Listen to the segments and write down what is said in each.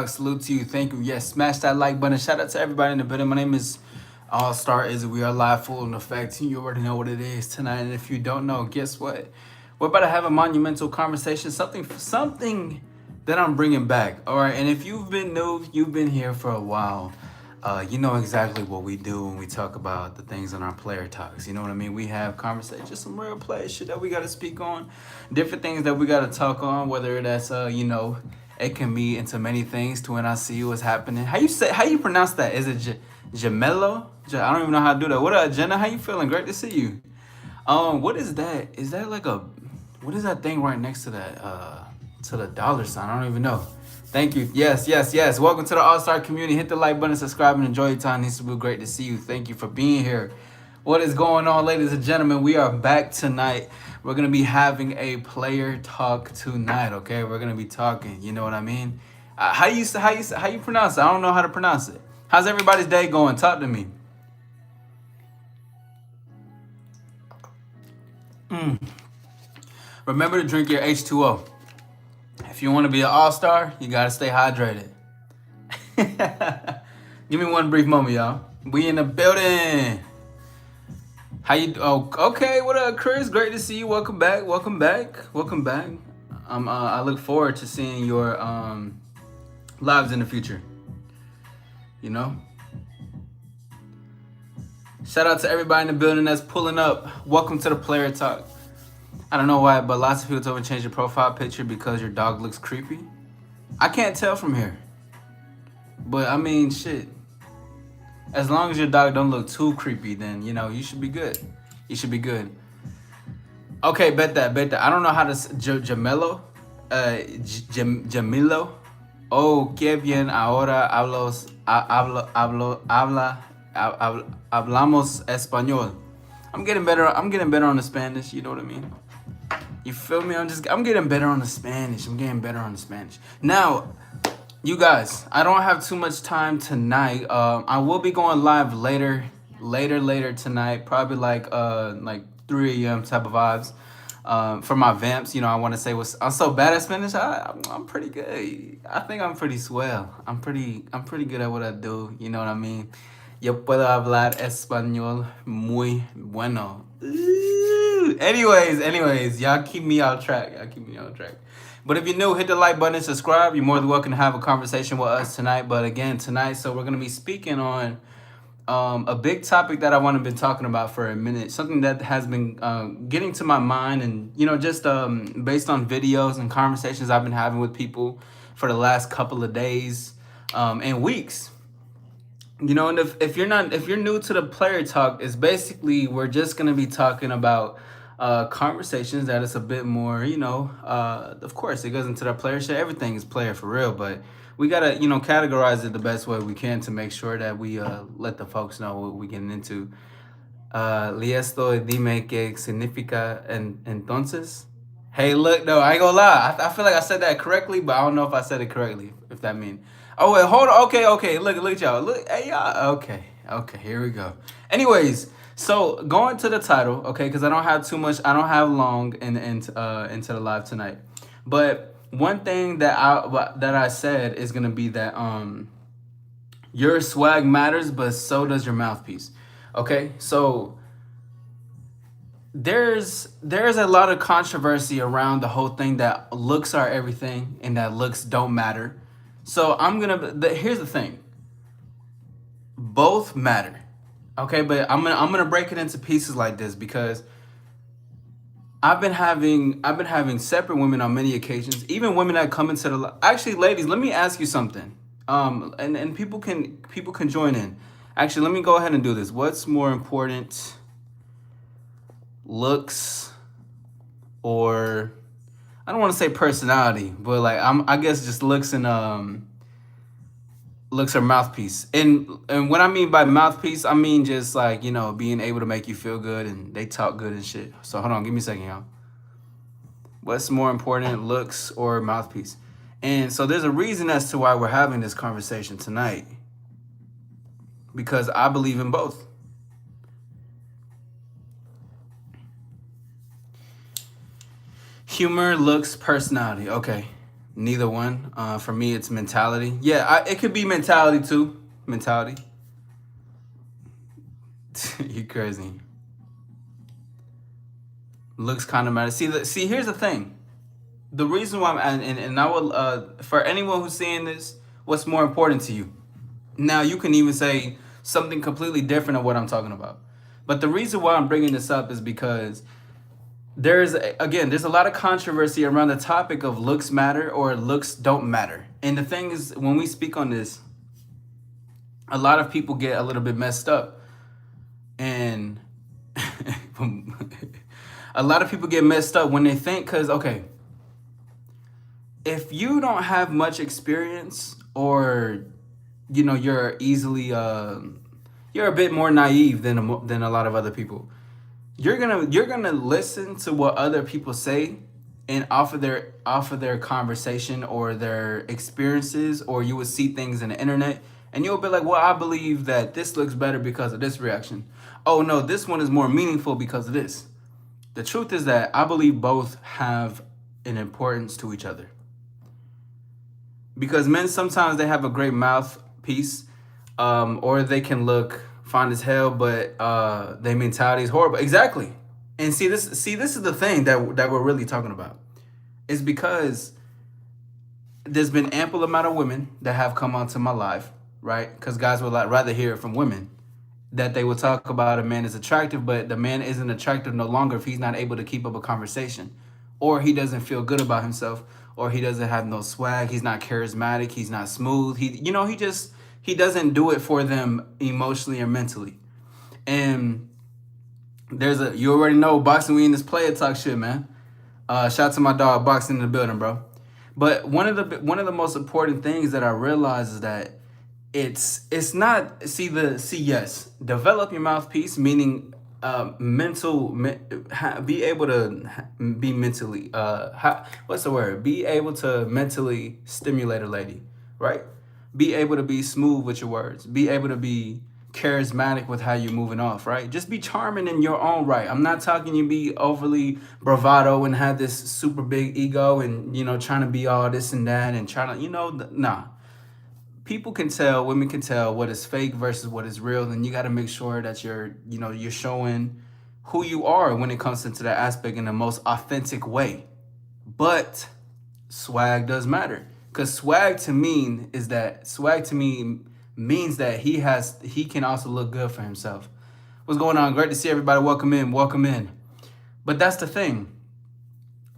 Talk. Salute to you. Thank you. Yes, smash that like button. Shout out to everybody in the building. My name is All Star Izzy. We are live, full in effect. You already know what it is tonight. And if you don't know, guess what? We're about to have a monumental conversation. Something that I'm bringing back. All right. And if you've been new, you've been here for a while. You know exactly what we do when we talk about the things in our player talks. You know what I mean? We have conversations, some real player shit that we got to speak on, different things that we got to talk on, whether that's, it can be into many things to when I see what's happening. How you pronounce that? Is it Gemelo? I don't even know how to do that. What up, Jenna? How you feeling? Great to see you. What is that? Is that like what is that thing right next to that, to the dollar sign? I don't even know. Thank you. Yes. Welcome to the All-Star community. Hit the like button, subscribe, and enjoy your time. It's great to see you. Thank you for being here. What is going on, ladies and gentlemen? We are back tonight. We're going to be having a player talk tonight, okay? We're going to be talking, you know what I mean? How you pronounce it? I don't know how to pronounce it. How's everybody's day going? Talk to me. Remember to drink your H2O. If you want to be an all-star, you got to stay hydrated. Give me one brief moment, y'all. We in the building. How you? Oh, okay. What up, Chris? Great to see you. Welcome back. I look forward to seeing your lives in the future. You know? Shout out to everybody in the building that's pulling up. Welcome to the Player Talk. I don't know why, but lots of people told me to change your profile picture because your dog looks creepy. I can't tell from here. But I mean, shit. As long as your dog don't look too creepy, then, you know, you should be good. Okay, bet that. I don't know how to say Gemelo. Gemilo. Oh, qué bien ahora hablamos español. I'm getting better on the Spanish, you know what I mean? You feel me? I'm getting better on the Spanish. Now, you guys, I don't have too much time tonight. I will be going live later tonight, probably like 3 a.m. type of vibes. For my vamps, you know, I want to say I'm so bad at Spanish. I'm pretty good. I think I'm pretty swell. I'm pretty good at what I do. You know what I mean? Yo puedo hablar español muy bueno. Anyways, y'all keep me on track. But if you're new, hit the like button and subscribe. You're more than welcome to have a conversation with us tonight. But again, tonight, so we're going to be speaking on a big topic that I want to be talking about for a minute. Something that has been getting to my mind and, you know, just based on videos and conversations I've been having with people for the last couple of days and weeks. You know, and if you're new to the Player Talk, it's basically we're just going to be talking about conversations that is a bit more, you know, of course it goes into the player shit. Everything is player for real, but we gotta, you know, categorize it the best way we can to make sure that we let the folks know what we're getting into. Liesto dime que significa entonces. Hey, look, no, I ain't gonna lie. I feel like I said that correctly, but I don't know if I said it correctly. If that means. Oh wait, hold on. Okay. Look at y'all. Look, hey y'all. Okay. Here we go. Anyways. So going to the title, okay, because I don't have long into the live tonight. But one thing that I said is gonna be that your swag matters, but so does your mouthpiece. Okay, so there's a lot of controversy around the whole thing that looks are everything and that looks don't matter. So here's the thing. Both matter. Okay, but I'm gonna break it into pieces like this because I've been having separate women on many occasions, even women that come into the actually, ladies, let me ask you something. And people can join in. Actually, let me go ahead and do this. What's more important, looks or I don't want to say personality, but like I guess just looks and looks or mouthpiece. And what I mean by mouthpiece, I mean just like, you know, being able to make you feel good and they talk good and shit. So hold on, give me a second, y'all. What's more important, looks or mouthpiece? And so there's a reason as to why we're having this conversation tonight. Because I believe in both. Humor, looks, personality. Okay. Neither one. For me, it's mentality. Yeah, it could be mentality too. Mentality. You crazy. Looks kind of matter. See, here's the thing. The reason why and I will for anyone who's seeing this, what's more important to you? Now you can even say something completely different of what I'm talking about. But the reason why I'm bringing this up is because there's a lot of controversy around the topic of looks matter or looks don't matter. And the thing is, when we speak on this, a lot of people get a little bit messed up. And a lot of people get messed up when they think, because, okay, if you don't have much experience, or you're easily you're a bit more naive than a lot of other people, you're gonna listen to what other people say and off of their conversation or their experiences, or you would see things in the internet and you'll be like, well, I believe that this looks better because of this reaction. Oh no, this one is more meaningful because of this. The truth is that I believe both have an importance to each other. Because men, sometimes they have a great mouthpiece, or they can look fine as hell, but their mentality is horrible. Exactly. And this is the thing that we're really talking about. Is because there's been ample amount of women that have come onto my life, right? Because guys would rather hear it from women, that they will talk about a man is attractive, but the man isn't attractive no longer if he's not able to keep up a conversation, or he doesn't feel good about himself, or he doesn't have no swag, he's not charismatic, he's not smooth, he doesn't do it for them emotionally or mentally. And you already know, boxing, we in this player talk shit, man. Shout out to my dog, boxing in the building, bro. But one of the most important things that I realize is that it's not yes, develop your mouthpiece, meaning be able to be mentally what's the word, be able to mentally stimulate a lady, right? Be able to be smooth with your words, be able to be charismatic with how you're moving off, right? Just be charming in your own right. I'm not talking you be overly bravado and have this super big ego and trying to be all this and that and trying to nah. People can tell, women can tell what is fake versus what is real, and you got to make sure that you're showing who you are when it comes into that aspect in the most authentic way. But swag does matter, because swag to me means that he can also look good for himself. What's going on? Great to see everybody. Welcome in. But that's the thing.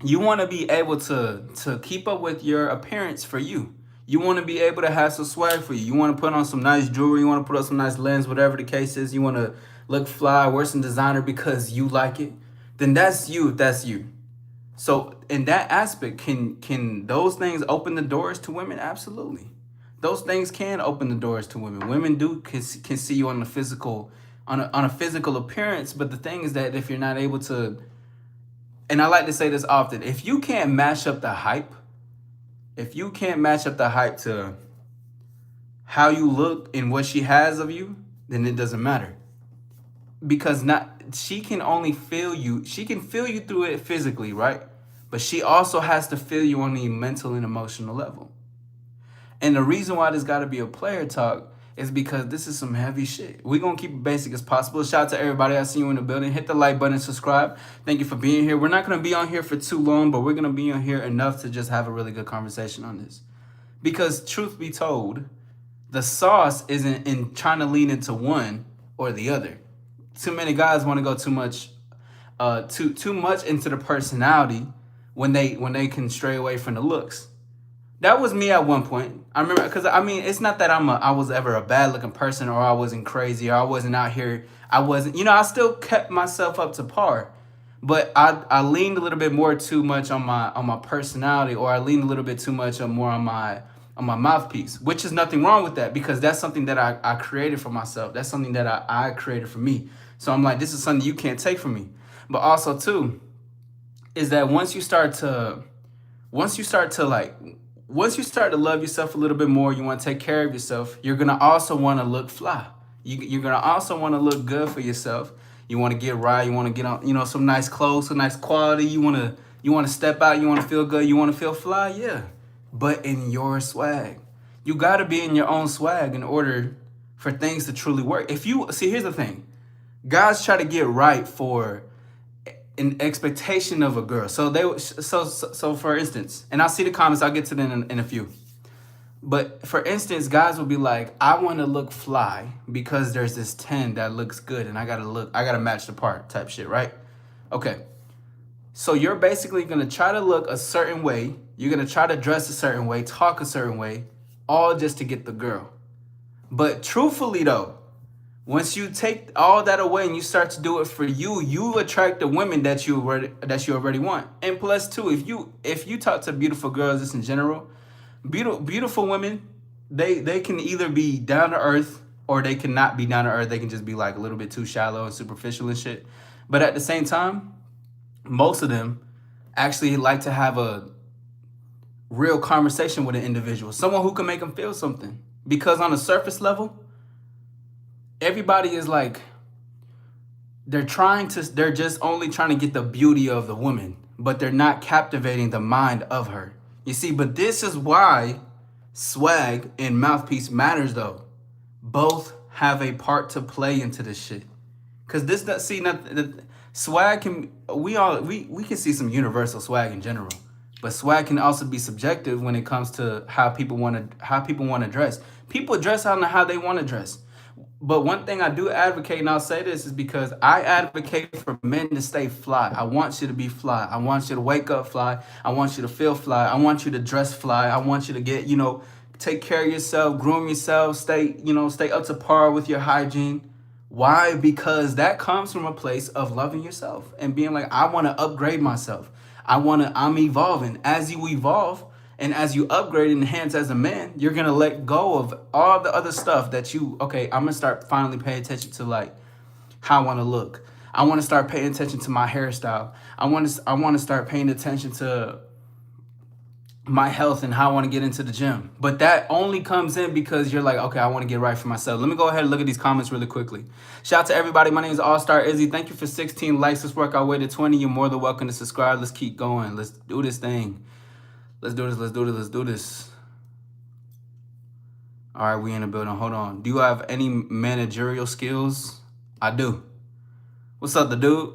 You want to be able to keep up with your appearance for you. You want to be able to have some swag for you. You want to put on some nice jewelry. You want to put on some nice lens, whatever the case is. You want to look fly, wear some designer because you like it. Then that's you. That's you. So in that aspect, can those things open the doors to women? Absolutely. Those things can open the doors to women. Women can see you on a physical appearance. But the thing is that if you're not able to, and I like to say this often, if you can't match up the hype to how you look and what she has of you, then it doesn't matter. Because she can only feel you. She can feel you through it physically, right? But she also has to feel you on the mental and emotional level. And the reason why this got to be a player talk is because this is some heavy shit. We're going to keep it basic as possible. Shout out to everybody. I see you in the building. Hit the like button and subscribe. Thank you for being here. We're not going to be on here for too long, but we're going to be on here enough to just have a really good conversation on this. Because truth be told, the sauce isn't in trying to lean into one or the other. Too many guys want to go too much into the personality when they can stray away from the looks. That was me at one point. I remember, because it's not that I was ever a bad looking person, or I wasn't crazy, or I wasn't out here. I wasn't, I still kept myself up to par, but I leaned a little bit more too much on my personality, or I leaned a little bit too much on my mouthpiece, which is nothing wrong with that, because that's something that I created for myself. That's something that I created for me. So I'm like, this is something you can't take from me. But also too, is that once you start to love yourself a little bit more, you want to take care of yourself, you're going to also want to look fly. You're going to also want to look good for yourself. You want to get right. You want to get on, some nice clothes, some nice quality. You want to step out. You want to feel good. You want to feel fly. Yeah. but in your swag. You got to be in your own swag in order for things to truly work. If you see, here's the thing. Guys try to get right for an expectation of a girl. So for instance, and I'll see the comments, I'll get to them in a few. But for instance, guys will be like, I want to look fly because there's this 10 that looks good and I gotta match the part type shit, right? Okay. So you're basically gonna try to look a certain way, you're gonna try to dress a certain way, talk a certain way, all just to get the girl. But truthfully though, once you take all that away and you start to do it for you, you attract the women that you already want. And plus too, if you talk to beautiful girls just in general, beautiful women, they can either be down to earth or they cannot be down to earth. They can just be like a little bit too shallow and superficial and shit. But at the same time, most of them actually like to have a real conversation with an individual, someone who can make them feel something. Because on a surface level, everybody is like, they're just only trying to get the beauty of the woman, but they're not captivating the mind of her. You see, but this is why swag and mouthpiece matters though. Both have a part to play into this shit. Cause swag can, we can see some universal swag in general, but swag can also be subjective when it comes to how people want to dress. People dress on how they want to dress. But one thing I do advocate, and I'll say this, is because I advocate for men to stay fly. I want you to be fly. I want you to wake up fly. I want you to feel fly. I want you to dress fly. I want you to get, take care of yourself, groom yourself, stay up to par with your hygiene. Why? Because that comes from a place of loving yourself and being like, I want to upgrade myself. I'm evolving. As you evolve, and as you upgrade and enhance as a man, you're going to let go of all the other stuff that I'm going to start finally paying attention to, like how I want to look. I want to start paying attention to my hairstyle. I want to start paying attention to my health and how I want to get into the gym. But that only comes in because you're like, okay, I want to get right for myself. Let me go ahead and look at these comments really quickly. Shout out to everybody. My name is All-Star Izzy. Thank you for 16 likes. Let's work our way to 20. You're more than welcome to subscribe. Let's keep going. Let's do this thing. Let's do this. All right, we in the building. Hold on. Do you have any managerial skills? I do. What's up, the dude?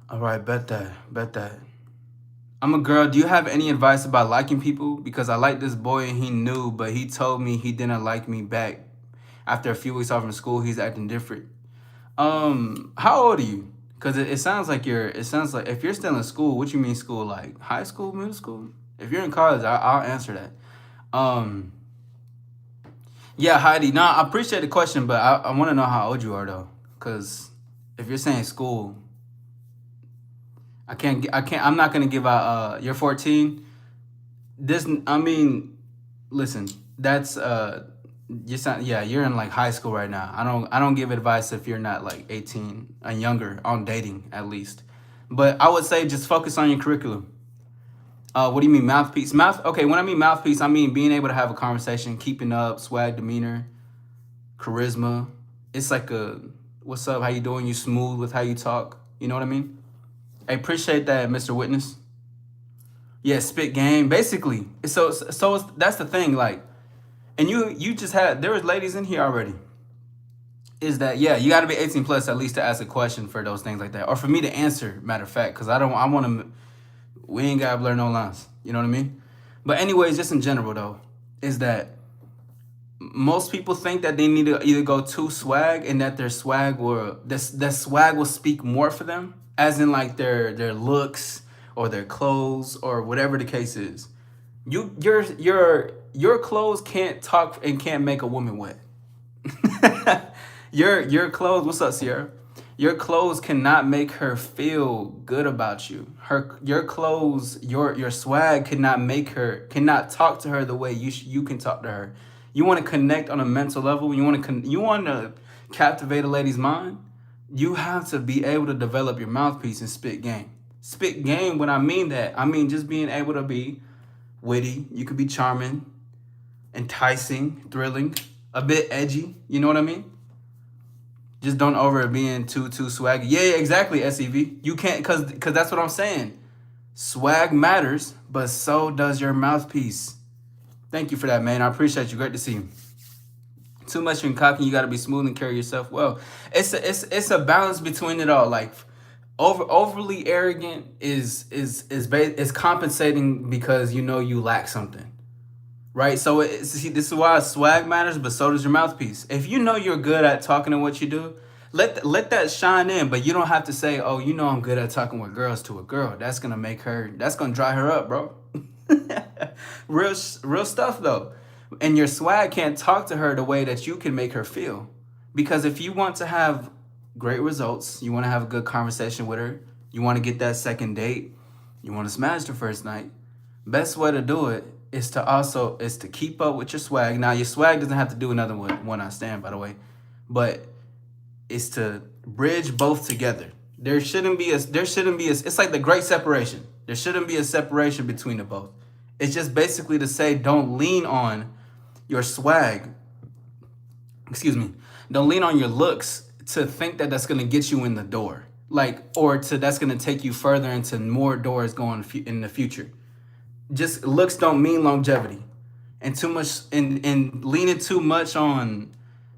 All right, bet that. I'm a girl. Do you have any advice about liking people? Because I like this boy and he knew, but he told me he didn't like me back. After a few weeks off from school, he's acting different. How old are you? Because it sounds like if you're still in school, what you mean school? Like high school, middle school? If you're in college, I'll answer that. Yeah, Heidi. No, I appreciate the question, but I want to know how old you are though. Because if you're saying school, I'm not going to give out, you're 14. Listen, that's, you're in like high school right now. I don't give advice if you're not like 18 and younger on dating at least. But I would say just focus on your curriculum. What do you mean mouthpiece? Okay, when I mean mouthpiece, I mean being able to have a conversation, keeping up, swag, demeanor, charisma. It's like what's up, how you doing? You smooth with how you talk. You know what I mean? I appreciate that, Mr. Witness. Yeah, spit game. Basically, that's the thing, like, and you just there was ladies in here already. Is that, yeah, you got to be 18 plus at least to ask a question for those things like that. Or for me to answer, matter of fact, because we ain't got to blur no lines. You know what I mean? But anyways, just in general, though, is that most people think that they need to either go to swag and that their swag will speak more for them, as in like their looks or their clothes or whatever the case is. Your clothes can't talk and can't make a woman wet. Your clothes, what's up, Sierra? Your clothes cannot make her feel good about you. Your clothes, your swag cannot talk to her the way you can talk to her. You want to connect on a mental level. You want to captivate a lady's mind. You have to be able to develop your mouthpiece and spit game. Spit game, when I mean that, I mean just being able to be witty. You could be charming, enticing, thrilling, a bit edgy. You know what I mean? Just don't over it being too swaggy. Yeah, exactly, SEV. You can't, because that's what I'm saying. Swag matters, but so does your mouthpiece. Thank you for that, man. I appreciate you. Great to see you. Too much in cocking, you got to be smooth and carry yourself well. It's a balance between it all. Like overly arrogant is compensating because you know you lack something, right? So see, this is why swag matters, but so does your mouthpiece. If you know you're good at talking and what you do, let that shine in. But you don't have to say, "Oh, you know I'm good at talking with girls to a girl." That's gonna make her. That's gonna dry her up, bro. Real stuff though. And your swag can't talk to her the way that you can make her feel. Because if you want to have great results, you want to have a good conversation with her, you want to get that second date, you want to smash the first night, best way to do it is to keep up with your swag. Now your swag doesn't have to do another one night stand, by the way, but it's to bridge both together. It's like the great separation. There shouldn't be a separation between the both. It's just basically to say don't lean on your swag, excuse me, don't lean on your looks to think that that's going to get you in the door, like, or to that's going to take you further into more doors going in the future. Just looks don't mean longevity, and too much and leaning too much on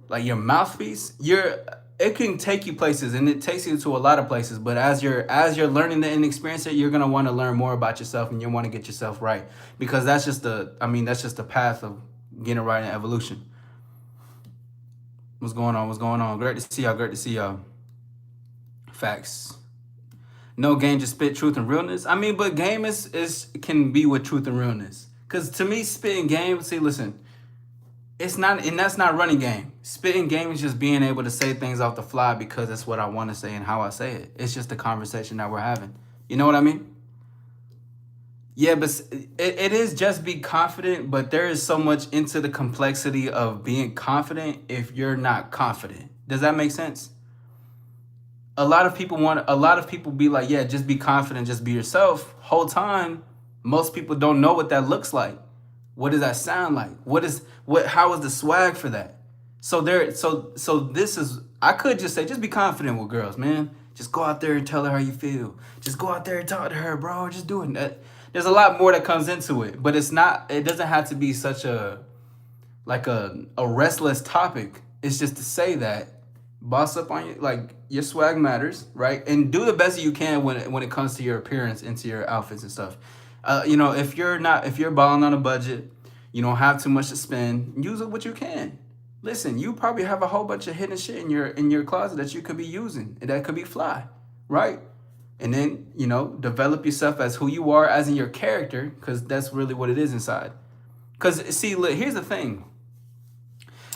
like your mouthpiece, it can take you places, and it takes you to a lot of places. But as you're learning and experiencing it, you're gonna want to learn more about yourself, and you want to get yourself right, because that's just the path of getting right in evolution. What's going on? What's going on? Great to see y'all. Great to see y'all. Facts. No game, just spit truth and realness. I mean, but game is can be with truth and realness. Cause to me, spitting game. See, listen, it's not, and that's not running game. Spitting game is just being able to say things off the fly because that's what I want to say and how I say it. It's just the conversation that we're having. You know what I mean? Yeah, but it is just be confident, but there is so much into the complexity of being confident if you're not confident. Does that make sense? A lot of people be like, yeah, just be confident, just be yourself. Whole time, most people don't know what that looks like. What does that sound like? How is the swag for that? So this is, I could just say, just be confident with girls, man. Just go out there and tell her how you feel. Just go out there and talk to her, bro. Just do it. There's a lot more that comes into it, but it doesn't have to be such a restless topic. It's just to say that boss up on you, like your swag matters, right? And do the best you can when it comes to your appearance and to your outfits and stuff. If you're balling on a budget, you don't have too much to spend, use it what you can. Listen, you probably have a whole bunch of hidden shit in your closet that you could be using and that could be fly, right? And then, develop yourself as who you are, as in your character, because that's really what it is inside. Because, see, look, here's the thing.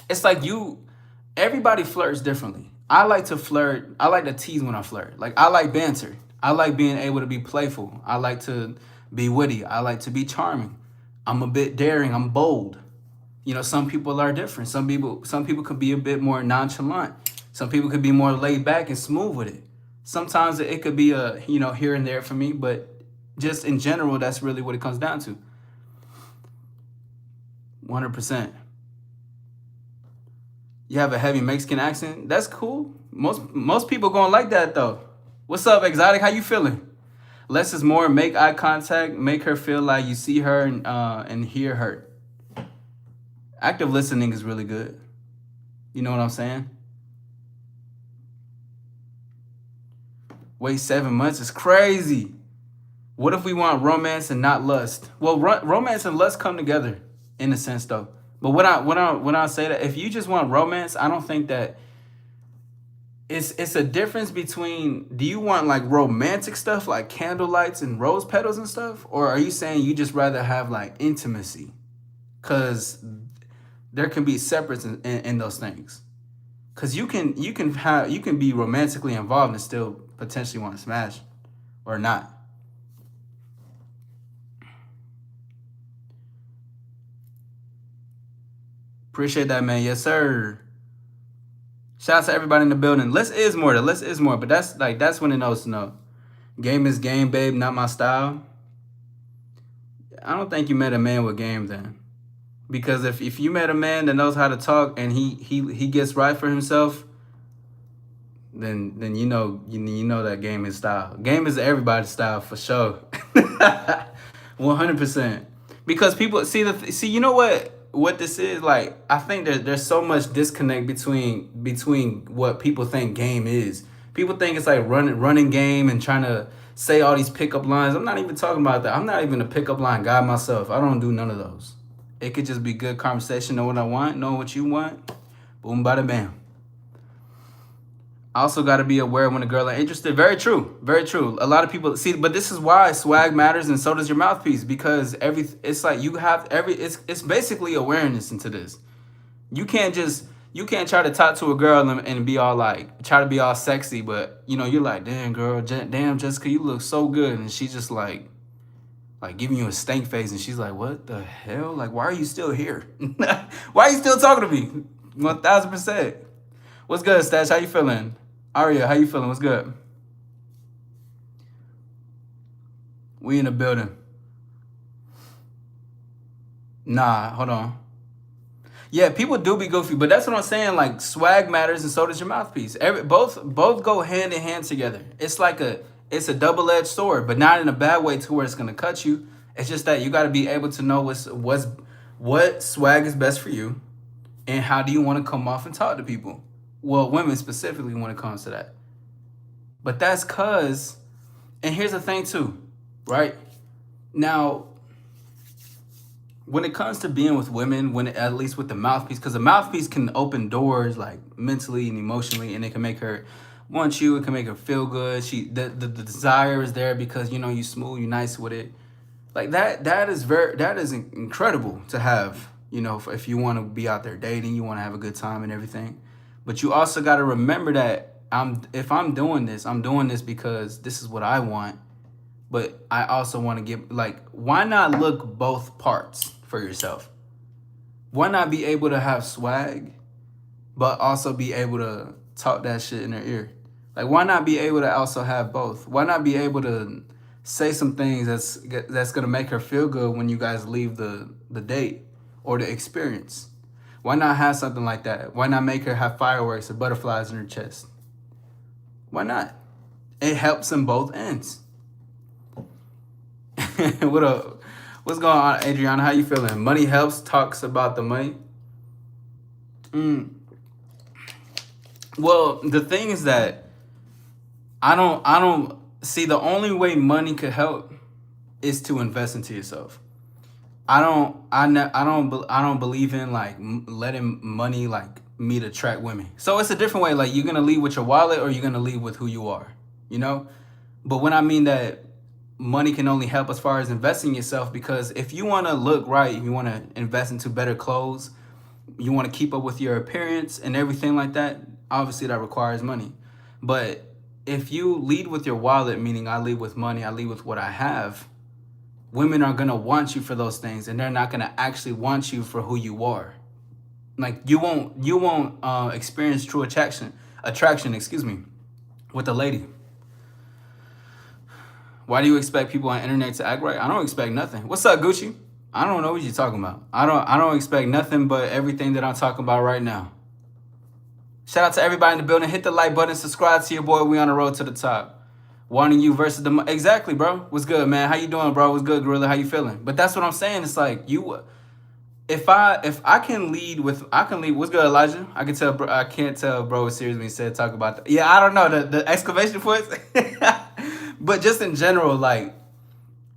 It's like everybody flirts differently. I like to flirt. I like to tease when I flirt. Like, I like banter. I like being able to be playful. I like to be witty. I like to be charming. I'm a bit daring. I'm bold. Some people are different. Some people could be a bit more nonchalant. Some people could be more laid back and smooth with it. Sometimes it could be here and there for me, but just in general, that's really what it comes down to. 100%. You have a heavy Mexican accent. That's cool. Most people gonna like that though. What's up, Exotic? How you feeling? Less is more. Make eye contact. Make her feel like you see her and hear her. Active listening is really good. You know what I'm saying? Wait 7 months is crazy. What if we want romance and not lust? Well, romance and lust come together in a sense though. But when I say that, if you just want romance, I don't think that it's a difference between, do you want like romantic stuff like candlelights and rose petals and stuff? Or are you saying you just rather have like intimacy? Because there can be separates in those things. Because you can be romantically involved and still potentially want to smash or not. Appreciate that, man. Yes, sir. Shout out to everybody in the building. Less is more. But that's when it knows to know. Game is game, babe, not my style. I don't think you met a man with game then. Because if you met a man that knows how to talk and he gets right for himself, then you know that game is style. Game is everybody's style for sure. 100%. Because people see, you know what this is like. I think there's so much disconnect between what people think game is. People think it's like running game and trying to say all these pickup lines. I'm not even talking about that. I'm not even a pickup line guy myself. I don't do none of those. It could just be good conversation. Know what I want. Know what you want. Boom, bada, bam. I also got to be aware when a girl are interested. Very true. Very true. A lot of people see, but this is why swag matters, and so does your mouthpiece, because it's like you have it's basically awareness into this. You can't try to talk to a girl and be all like try to be all sexy, but you're like, damn girl, damn Jessica, you look so good, and she's just like giving you a stank face, and she's like, what the hell? Like, why are you still here? Why are you still talking to me? 1000%. What's good, Stash? How you feeling? Aria, how you feeling? What's good? We in the building. Nah, hold on. Yeah, people do be goofy, but that's what I'm saying. Like, swag matters, and so does your mouthpiece. Both go hand in hand together. It's like it's a double-edged sword, but not in a bad way to where it's gonna cut you. It's just that you got to be able to know what swag is best for you, and how do you want to come off and talk to people. Well, women specifically when it comes to that. But that's and here's the thing too, right? Now, when it comes to being with women, at least with the mouthpiece, because the mouthpiece can open doors like mentally and emotionally, and it can make her want you, it can make her feel good. The desire is there because you smooth, you nice with it. Like that is incredible to have, if you want to be out there dating, you want to have a good time and everything. But you also got to remember that if I'm doing this because this is what I want. But I also want to give, why not look both parts for yourself? Why not be able to have swag, but also be able to talk that shit in their ear? Like, why not be able to also have both? Why not be able to say some things that's going to make her feel good when you guys leave the date or the experience? Why not have something like that? Why not make her have fireworks or butterflies in her chest? Why not? It helps in both ends. What up? What's going on, Adriana? How you feeling? Money helps talks about the money. Well, the thing is that I don't see the only way money could help is to invest into yourself. I don't believe in letting money me to attract women. So it's a different way. Like, you're gonna lead with your wallet or you're gonna lead with who you are, But when I mean that money can only help as far as investing in yourself, because if you want to look right, if you want to invest into better clothes, you want to keep up with your appearance and everything like that, obviously that requires money. But if you lead with your wallet, meaning I lead with money, I lead with what I have, women are going to want you for those things, and they're not going to actually want you for who you are. Like, you won't experience true attraction, with a lady. Why do you expect people on the internet to act right? I don't expect nothing. What's up, Gucci? I don't know what you're talking about. I don't expect nothing but everything that I'm talking about right now. Shout out to everybody in the building. Hit the like button, subscribe to your boy. We on the road to the top. Wanting you versus exactly, bro. What's good, man? How you doing, bro? What's good, Gorilla? How you feeling? But that's what I'm saying. It's like if I can lead. What's good, Elijah? I can tell, bro. I can't tell, bro, was serious when he said talk about that. Yeah, I don't know the exclamation points. But just in general, like,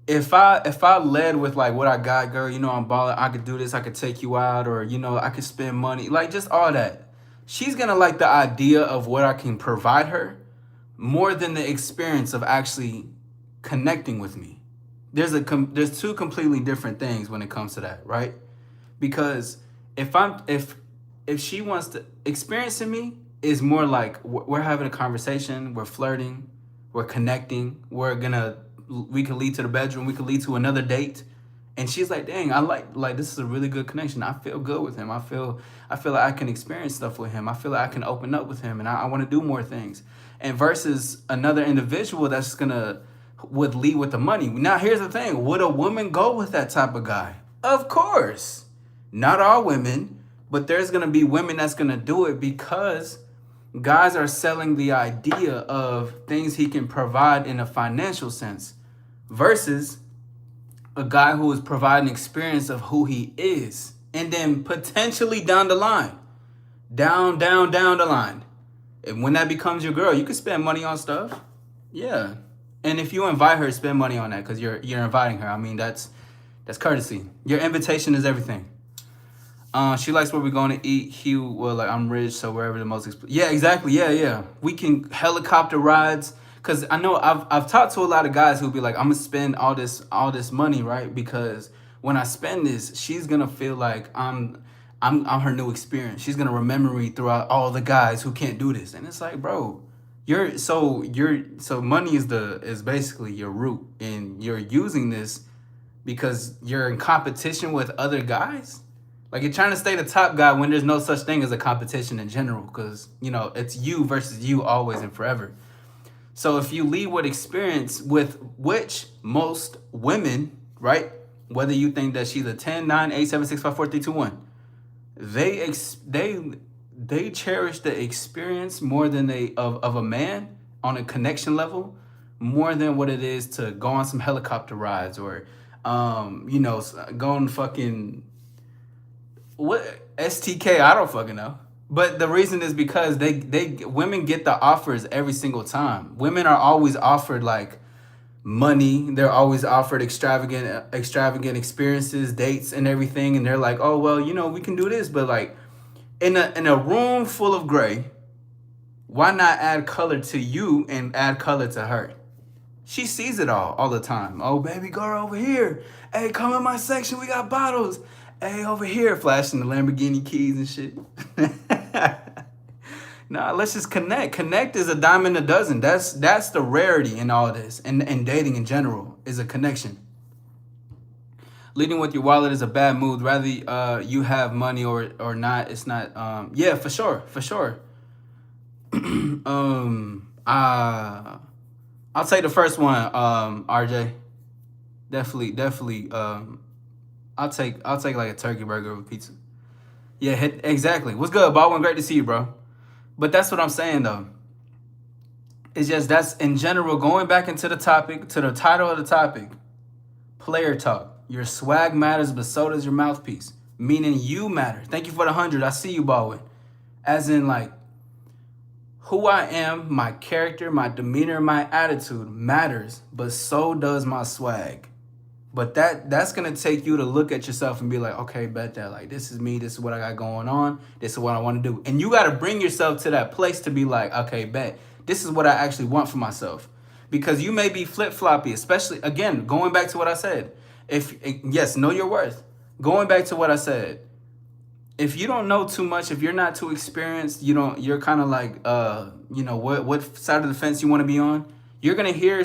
if I led with what I got, girl, I'm balling. I could do this. I could take you out, or I could spend money, just all that. She's gonna like the idea of what I can provide her more than the experience of actually connecting with me. There's two completely different things when it comes to that, right? Because if she wants to experiencing me is more like we're having a conversation, we're flirting, we're connecting, we can lead to the bedroom, we can lead to another date. And she's like, dang, I like this is a really good connection. I feel good with him. I feel like I can experience stuff with him. I feel like I can open up with him, and I want to do more things. And versus another individual that's would lead with the money. Now, here's the thing. Would a woman go with that type of guy? Of course. Not all women, but there's going to be women that's going to do it because guys are selling the idea of things he can provide in a financial sense versus a guy who is providing experience of who he is. And then potentially down the line, down the line. And when that becomes your girl, you can spend money on stuff. Yeah. And if you invite her, spend money on that because you're inviting her. I mean, that's courtesy. Your invitation is everything. She likes where we're going to eat. Hugh, well, like I'm rich, so wherever the most. Yeah, exactly. Yeah. We can helicopter rides. Cause I know I've talked to a lot of guys who'll be like, I'm gonna spend all this money, right? Because when I spend this, she's gonna feel like I'm her new experience. She's gonna remember me throughout all the guys who can't do this. And it's like, bro, so money is basically your root, and you're using this because you're in competition with other guys. Like you're trying to stay the top guy when there's no such thing as a competition in general, because it's you versus you always and forever. So if you lead with experience, with which most women, right, whether you think that she's a 10, 9, 8, 7, 6, 5, 4, 3, 2, 1, they cherish the experience more than they of a man on a connection level, more than what it is to go on some helicopter rides or go on fucking what STK, I don't fucking know. But the reason is because women get the offers every single time. Women are always offered like money. They're always offered extravagant experiences, dates, and everything. And they're like, oh well, we can do this. But like in a room full of gray, why not add color to you and add color to her? She sees it all the time. Oh baby girl over here. Hey, come in my section. We got bottles. Hey, over here, flashing the Lamborghini keys and shit. Nah, let's just connect. Connect is a dime in a dozen. That's the rarity in all this. And dating in general is a connection. Leading with your wallet is a bad move. Rather you have money or not. It's not. Yeah, for sure. I'll take the first one. RJ. Definitely. I'll take like a turkey burger with pizza. Yeah, exactly. What's good, Baldwin? Great to see you, bro. But that's what I'm saying, though. It's just that's in general, going back into the topic, to the title of the topic, player talk. Your swag matters, but so does your mouthpiece. Meaning you matter. Thank you for the 100. I see you, Baldwin. As in, like, who I am, my character, my demeanor, my attitude matters, but so does my swag. But that's gonna take you to look at yourself and be like, okay, bet that, like, this is me, this is what I got going on, this is what I want to do. And you gotta bring yourself to that place to be like, okay, bet, this is what I actually want for myself. Because you may be flip-floppy, especially, again, going back to what I said. Yes, know your worth. Going back to what I said. If you don't know too much, if you're not too experienced, you're kind of like, what side of the fence you want to be on. You're gonna hear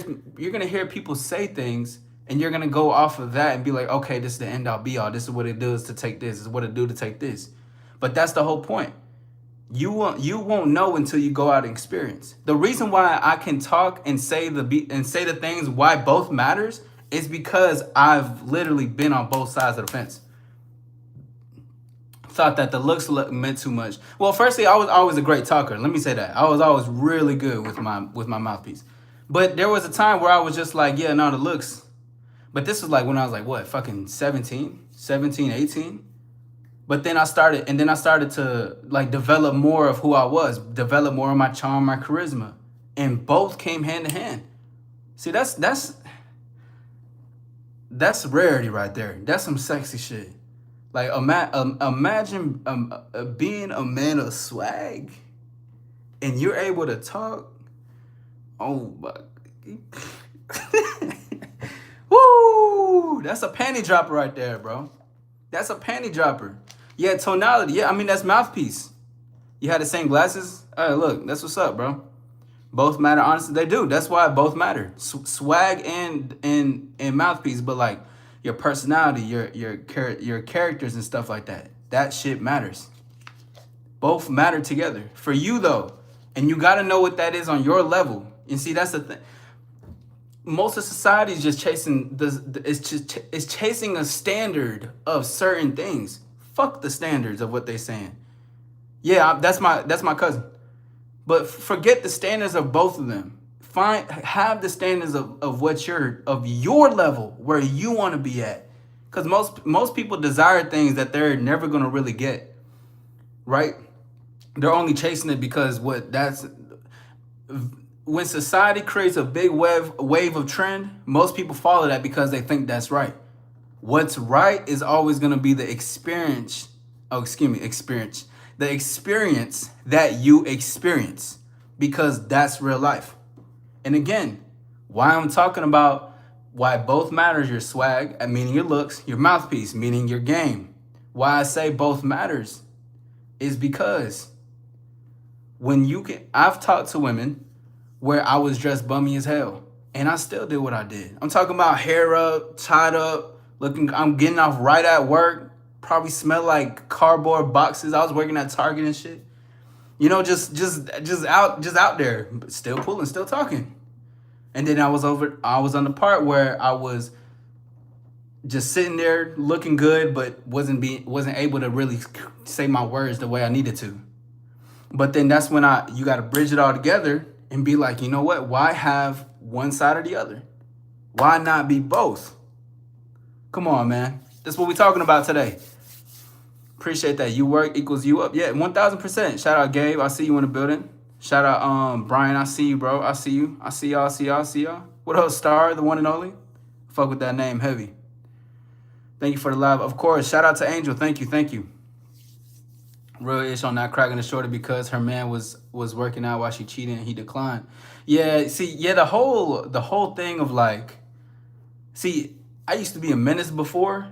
people say things, and you're gonna go off of that and be like, okay, this is the end all be all. This is what it does to take this. This is what it do to take this. But that's the whole point. You won't know until you go out and experience. The reason why I can talk and say the things why both matters is because I've literally been on both sides of the fence. Thought that the looks meant too much. Well, firstly, I was always a great talker. Let me say that. I was always really good with my mouthpiece. But there was a time where I was just like, yeah, no, the looks. But this was like when I was like, what, fucking 17, 18? But then I started to like develop more of who I was, develop more of my charm, my charisma. And both came hand in hand. See, that's rarity right there. That's some sexy shit. Like, imagine being a man of swag and you're able to talk. Oh, my. Woo! That's a panty dropper right there, bro. That's a panty dropper. Yeah, tonality. Yeah, I mean, that's mouthpiece. You had the same glasses? All right, look, that's what's up, bro. Both matter. Honestly, they do. That's why both matter. Swag and mouthpiece, but like your personality, your characters and stuff like that. That shit matters. Both matter together. For you, though, and you got to know what that is on your level. And see, that's the thing. Most of society is just chasing it's chasing a standard of certain things. Fuck the standards of what they're saying. Yeah, that's my cousin. But forget the standards of both of them. have the standards of what of your level where you want to be at. Because most people desire things that they're never gonna really get, right? They're only chasing it because when society creates a big wave of trend, most people follow that because they think that's right. What's right is always going to be the experience. Oh, excuse me, experience. The experience that you experience, because that's real life. And again, why I'm talking about why both matters, your swag, meaning your looks, your mouthpiece, meaning your game. Why I say both matters is because I've talked to women where I was dressed bummy as hell and I still did what I did. I'm talking about hair up, tied up, I'm getting off right at work, probably smell like cardboard boxes. I was working at Target and shit. You know, just out there, but still pulling, still talking. And then I was on the part where I was just sitting there looking good, but wasn't able to really say my words the way I needed to. But then that's when you got to bridge it all together and be like, you know what? Why have one side or the other? Why not be both? Come on, man. That's what we're talking about today. Appreciate that. You work equals you up. Yeah, 1,000%. Shout out Gabe. I see you in the building. Shout out Brian. I see you, bro. I see you. I see y'all. See y'all. What up, Star, the one and only? Fuck with that name heavy. Thank you for the live. Of course. Shout out to Angel. Thank you. Real ish on not cracking the shorty because her man was working out while she cheated and he declined. Yeah, see, yeah, the whole thing of like, see, I used to be a menace before,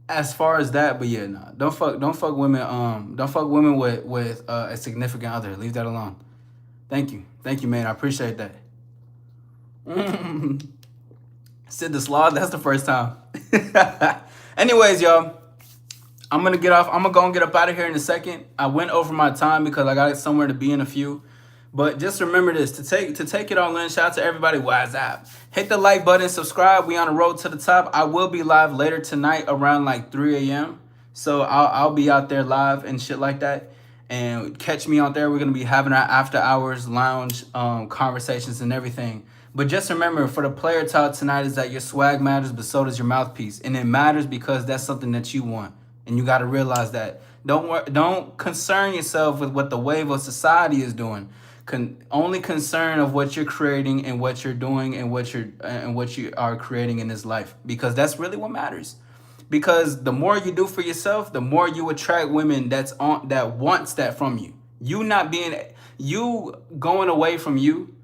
as far as that, but yeah, nah, don't fuck women with a significant other. Leave that alone. Thank you, man. I appreciate that. Sid the Sloth, that's the first time. Anyways, y'all. I'm gonna get off. I'm gonna go and get up out of here in a second. I went over my time because I got somewhere to be in a few. But just remember this, to take it all in. Shout out to everybody. What's up? Hit the like button, subscribe. We on the road to the top. I will be live later tonight around like 3 a.m. So I'll be out there live and shit like that. And catch me out there. We're gonna be having our after hours lounge conversations and everything. But just remember, for the player talk tonight is that your swag matters, but so does your mouthpiece. And it matters because that's something that you want. And you got to realize that. Don't concern yourself with what the wave of society is doing. Only concern of what you're creating and what you're doing and what you are creating in this life, because that's really what matters. Because the more you do for yourself, the more you attract women that wants that from you. You going away from you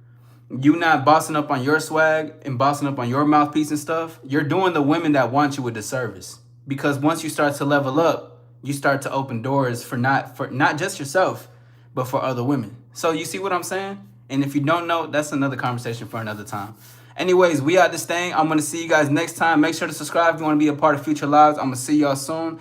not bossing up on your swag and bossing up on your mouthpiece and stuff. You're doing the women that want you a disservice. Because once you start to level up, you start to open doors for not just yourself, but for other women. So you see what I'm saying? And if you don't know, that's another conversation for another time. Anyways, we out this thing. I'm going to see you guys next time. Make sure to subscribe if you want to be a part of future lives. I'm going to see y'all soon.